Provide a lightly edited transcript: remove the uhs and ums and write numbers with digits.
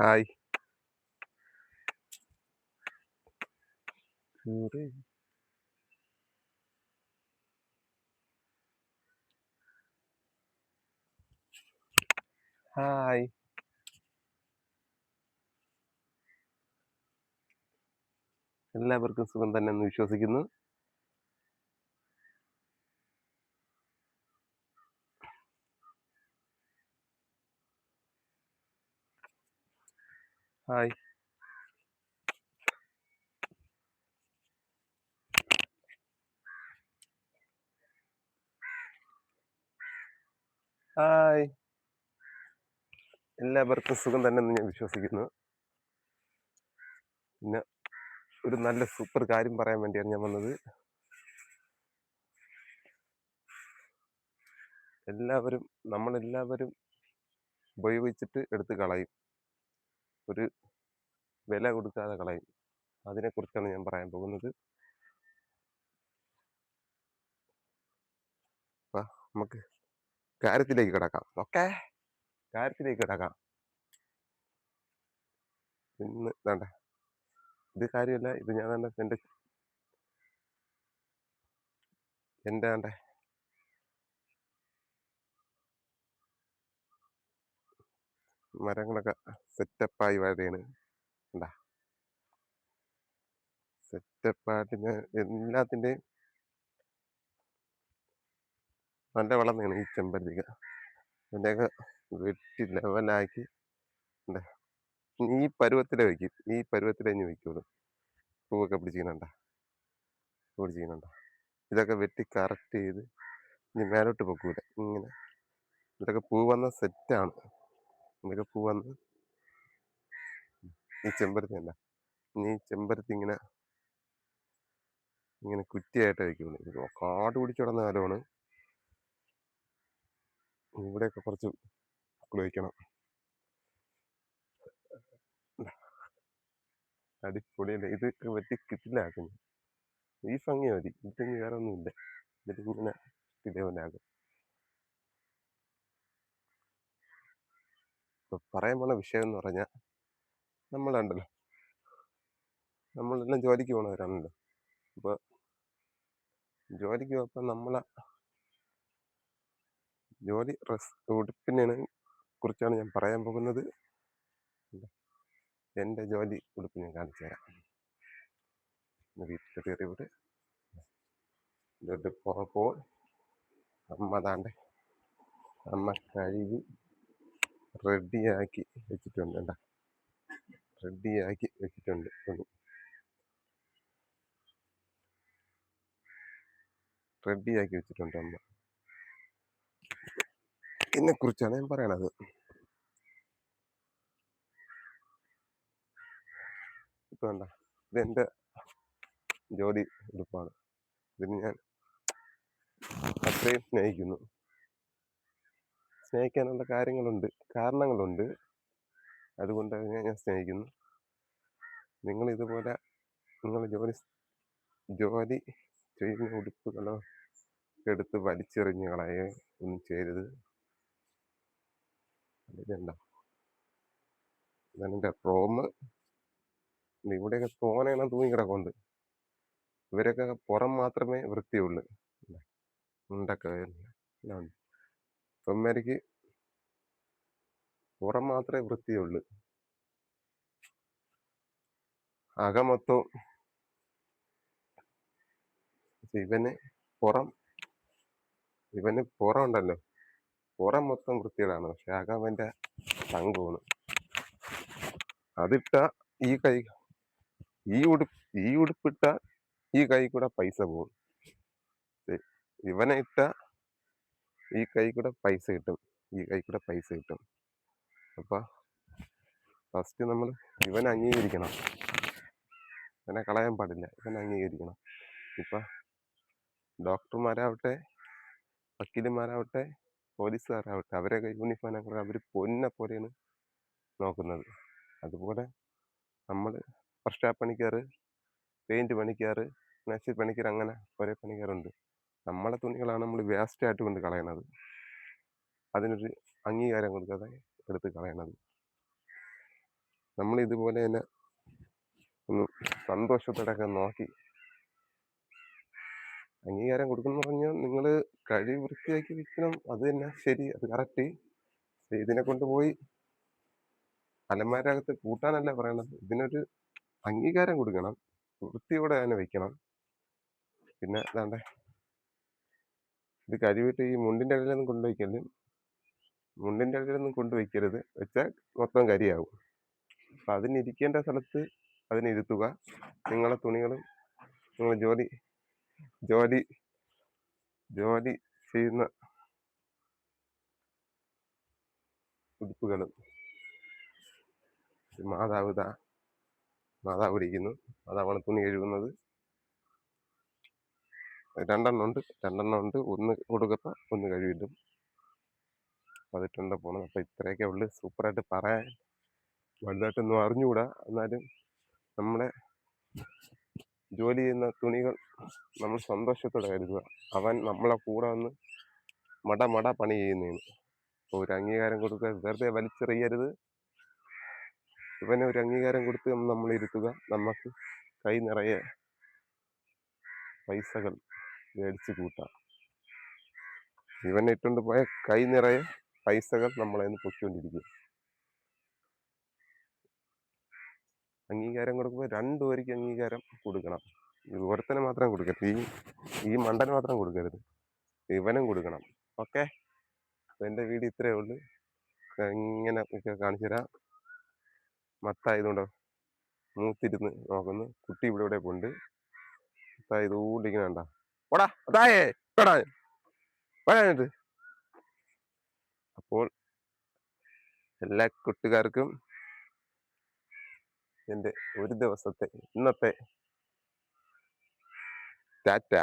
Hi. കേറ്. Hi. എല്ലാവർക്കും സുഖം തന്നെ എന്ന് വിശ്വസിക്കുന്നു. ഹായ്. ഹായ്. എല്ലാവർക്കും സുഖം തന്നെ എന്ന് ഞാൻ വിശ്വസിക്കുന്നു. പിന്നെ ഒരു നല്ല സൂപ്പർ കാര്യം പറയാൻ വേണ്ടിയാണ് ഞാൻ വന്നത്. എല്ലാവരും നമ്മളെല്ലാവരും ഉപയോഗിച്ചിട്ട് എടുത്ത് കളയും. ഒരു വില കൊടുക്കാതെ കളയും. അതിനെക്കുറിച്ചാണ് ഞാൻ പറയാൻ പോകുന്നത്. അപ്പൊ നമുക്ക് കാര്യത്തിലേക്ക് കിടക്കാം. ഓക്കെ, കാര്യത്തിലേക്ക് കിടക്കാം. ഇന്ന് വേണ്ട, ഇത് കാര്യമല്ല. ഇത് ഞാൻ തന്നെ എൻ്റെ വേണ്ട മരങ്ങളൊക്കെ സെറ്റപ്പായി വരെയാണ്. എന്താ സെറ്റപ്പായിട്ട് ഞാൻ എല്ലാത്തിൻ്റെയും നല്ല വളർന്നതാണ് ഈ ചെമ്പരത്തിക്ക. അതിൻ്റെയൊക്കെ വെട്ടി ലെവലാക്കി എന്താ ഈ പരുവത്തിലേ വയ്ക്കും. ഈ പരുവത്തിലേ ഇനി വയ്ക്കുള്ളൂ. പൂവൊക്കെ പിടിച്ചിരിക്കണണ്ട, പൂ പിടിച്ചിരിക്കണണ്ട. ഇതൊക്കെ വെട്ടി കറക്റ്റ് ചെയ്ത് ഇനി മേലോട്ട് പൊക്കൂല. ഇങ്ങനെ ഇതൊക്കെ പൂ വന്ന സെറ്റാണ്. ഇതൊക്കെ പൂ വന്ന് ഈ ചെമ്പരത്തി അല്ല, ഇനി ഈ ചെമ്പരത്തി ഇങ്ങനെ ഇങ്ങനെ കുറ്റിയായിട്ട് വയ്ക്കുള്ളൂ. ഇത് കാട് പിടിച്ച് കിടന്ന കാലമാണ്. ഇവിടെയൊക്കെ കുറച്ച് പൂക്കൾ വയ്ക്കണം. അടിപൊളിയല്ലേ? ഇതൊക്കെ വെട്ടി കിറ്റിലാക്കുന്നു. ഈ ഭംഗി മതി. ഇതിന് വേറെ ഒന്നുമില്ല. ഇതിങ്ങനെ ലെവലാകും. ഇപ്പൊ പറയാൻ പോണ വിഷയം എന്ന് പറഞ്ഞാൽ, നമ്മളുണ്ടല്ലോ, നമ്മളെല്ലാം ജോലിക്ക് പോണവരാണല്ലോ. അപ്പൊ ജോലിക്ക് പോയപ്പോൾ നമ്മളെ ജോലി ഉടുപ്പിനെ കുറിച്ചാണ് ഞാൻ പറയാൻ പോകുന്നത്. എൻ്റെ ജോലി ഉടുപ്പ് ഞാൻ കാണിച്ചു തരാം. വീട്ടിൽ കയറി വിട്ട് ഇതോട്ട് പോയപ്പോൾ അമ്മ താണ്ടെ അമ്മ കഴുകി റെഡിയാക്കി വെച്ചിട്ടുണ്ട്. എന്താ റെഡിയാക്കി വെച്ചിട്ടുണ്ട്. റെഡിയാക്കി വെച്ചിട്ടുണ്ട് അമ്മ. ഇതിനെ കുറിച്ചാണ് ഞാൻ പറയണത്. ഇപ്പൊ വേണ്ട, ഇതെന്റെ ജോലി ഉടുപ്പാണ്. ഇതിന് ഞാൻ അത്രയും സ്നേഹിക്കുന്നു. സ്നേഹിക്കാനുള്ള കാരണങ്ങളുണ്ട്. അതുകൊണ്ട് ഞാൻ സ്നേഹിക്കുന്നു. നിങ്ങൾ ഇതുപോലെ നിങ്ങൾ ജോലി ചെയ്യുന്ന ഉടുപ്പുകളോ എടുത്ത് വലിച്ചെറിഞ്ഞ് കളയോ ഒന്നും ചെയ്യരുത്. ഇതെന്താ, ഇതാണ് എൻ്റെ റൂമ്. ഇവിടെയൊക്കെ തോനെണ്ണം തൂങ്ങി കിടക്കുന്നുണ്ട്. ഇവരൊക്കെ പുറം മാത്രമേ വൃത്തിയുള്ളൂ. ഉണ്ടൊക്കെ എല്ലാം ഉണ്ട്. ഇവന്മാർക്ക് പുറം മാത്രമേ വൃത്തിയുള്ളൂ. അകമൊത്തം ഇവന് പുറം ഉണ്ടല്ലോ, പുറം മൊത്തം വൃത്തികളാണ്. പക്ഷെ അകവന്റെ തങ്കമാണ്. അതിട്ട ഈ കൈ ഈ ഉടുപ്പിട്ട ഈ കൈ കൂടെ പൈസ പോകും. ഇവനെ ഇട്ട ഈ കൈ കൂടെ പൈസ കിട്ടും. അപ്പൊ ഫസ്റ്റ് നമ്മൾ ഇവനെ അംഗീകരിക്കണം. ഇവനെ കളയാൻ പാടില്ല. ഇവനെ അംഗീകരിക്കണം. ഇപ്പൊ ഡോക്ടർമാരാവട്ടെ, വക്കീലന്മാരാവട്ടെ, പോലീസുകാരാവട്ടെ, അവരൊക്കെ യൂണിഫോം അവർ പൊന്നെ പോലെയാണ് നോക്കുന്നത്. അതുപോലെ നമ്മൾ വർഷാപ്പ് പണിക്കാർ, പെയിന്റ് പണിക്കാർ, മേശിരി പണിക്കാർ, അങ്ങനെ കുറേ പണിക്കാരുണ്ട്. നമ്മളെ തുണികളാണ് നമ്മൾ വേസ്റ്റ് ആയിട്ട് കൊണ്ട് കളയണത്. അതിനൊരു അംഗീകാരം കൊടുക്കാതെ എടുത്ത് കളയണത്. നമ്മൾ ഇതുപോലെ തന്നെ ഒന്ന് സന്തോഷത്തോടെയൊക്കെ നോക്കി അംഗീകാരം കൊടുക്കുമെന്ന് പറഞ്ഞാൽ നിങ്ങൾ കഴി വൃത്തിയാക്കി വിൽക്കണം. അത് തന്നെ ശരി, അത് കറക്റ്റ്. ഇതിനെ കൊണ്ടുപോയി അലമാരകത്ത് കൂട്ടാനല്ല പറയണത്. ഇതിനൊരു അംഗീകാരം കൊടുക്കണം. വൃത്തിയോടെ തന്നെ വെക്കണം. പിന്നെ ദാണ്ടെ ഇത് കഴുകിയിട്ട് ഈ മുണ്ടിന്റെ ഇടയിലൊന്നും കൊണ്ടുവയ്ക്കല്ല്. മുണ്ടിന്റെ ഇടയിലൊന്നും കൊണ്ടുവയ്ക്കരുത്. വെച്ചാൽ മൊത്തം കരിയാവും. അപ്പൊ അതിനിരിക്കേണ്ട സ്ഥലത്ത് അതിനിരുത്തുക. നിങ്ങളെ തുണികളും നിങ്ങൾ ജോലി ജോലി ജോലി ചെയ്യുന്ന ഉടുപ്പുകളും. മാതാവ് മാതാവ് ഇരിക്കുന്നു. മാതാവാണ് തുണി കഴുകുന്നത്. 2 ഉണ്ട്. 2 ഉണ്ട്. ഒന്ന് കൊടുക്കത്ത ഒന്ന് കഴുകിയിട്ടും പതിട്ടുണ്ട് പോണം. അപ്പൊ ഇത്രയൊക്കെ ഉള്ളു. സൂപ്പറായിട്ട് പറയാൻ വലുതായിട്ടൊന്നും അറിഞ്ഞുകൂടാ. എന്നാലും നമ്മളെ ജോലി ചെയ്യുന്ന തുണികൾ നമ്മൾ സന്തോഷത്തോടെ കരുതുക. അവൻ നമ്മളെ കൂടെ വന്ന് മട പണി ചെയ്യുന്നതാണ്. ഒരു അംഗീകാരം കൊടുക്കുക. വെറുതെ വലിച്ചെറിയരുത്. ഇവന് ഒരു അംഗീകാരം കൊടുത്ത് നമ്മൾ ഇരുത്തുക. നമുക്ക് കൈ നിറയെ പൈസകൾ മേടിച്ച് കൂട്ടാം. ഇവനെ ഇട്ടുകൊണ്ട് പോയ കൈ നിറയെ പൈസകൾ നമ്മളെ പൊയ്ക്കൊണ്ടിരിക്കും. അംഗീകാരം കൊടുക്കുമ്പോൾ 2 പേർക്ക് അംഗീകാരം കൊടുക്കണം. ഇത് ഒരുത്തനെ മാത്രം കൊടുക്കരുത്. ഈ മണ്ടന് മാത്രം കൊടുക്കരുത്. ഇവനും കൊടുക്കണം. ഓക്കെ. എൻ്റെ വീഡിയോ ഇത്രയേ ഉള്ളൂ. ഇങ്ങനെ ഒക്കെ കാണിച്ചു തരാം. മത്തായതുകൊണ്ടോ മൂത്തിരുന്ന് നോക്കുന്നു. കുട്ടി ഇവിടെ പോണ്ട്. മത്തായ ഇതുകൊണ്ടിരിക്കണ കണ്ട. ഓടാ അതായേ പറയാനിട്ട്. അപ്പോൾ എല്ലാ കൂട്ടുകാർക്കും എൻ്റെ ഒരു ദിവസത്തെ ഇന്നത്തെ ടാറ്റ.